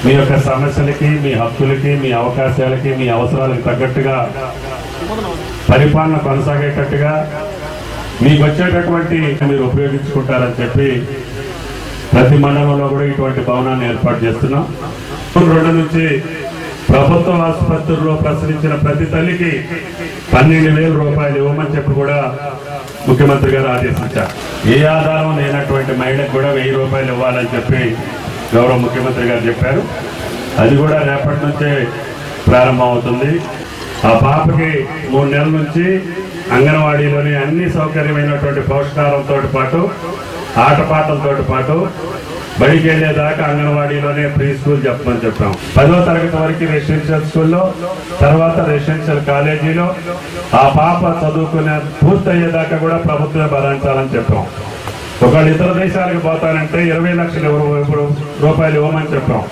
మీ యొక్క సమస్యలకి, మీ హక్కులకి, మీ అవకాశాలకి, మీ అవసరాలకు తగ్గట్టుగా పరిపాలన కొనసాగేటట్టుగా మీకు వచ్చేటటువంటి మీరు ఉపయోగించుకుంటారని చెప్పి ప్రతి మండలంలో కూడా ఇటువంటి భవనాన్ని ఏర్పాటు చేస్తున్నాం. 2 నుంచి ప్రభుత్వ ఆసుపత్రుల్లో ప్రసరించిన ప్రతి తల్లికి 12,000 రూపాయలు ఇవ్వమని చెప్పి కూడా ముఖ్యమంత్రి గారు ఆదేశించారు. ఏ ఆధారం లేనటువంటి మహిళకు కూడా 1000 రూపాయలు ఇవ్వాలని చెప్పి గౌరవ ముఖ్యమంత్రి గారు చెప్పారు. అది కూడా రేపటి నుంచే ప్రారంభం అవుతుంది. ఆ పాపకి 3 నెలల నుంచి అంగన్వాడీలోని అన్ని సౌకర్యమైనటువంటి పౌష్టికాహారంతో పాటు ఆటపాటలతో పాటు బడికి వెళ్ళేదాకా అంగన్వాడీలోనే ప్రీ స్కూల్ చెప్పమని చెప్పాం. 10వ తరగతి వరకు రెసిడెన్షియల్ స్కూల్లో, తర్వాత రెసిడెన్షియల్ కాలేజీలో ఆ పాప చదువుకునే పూర్తయ్యేదాకా కూడా ప్రభుత్వమే భరించాలని చెప్పాం. ఒకళ్ళు ఇతర దేశాలకు పోతానంటే 20 లక్షల రూపాయలు ఇవ్వమని చెప్పాం.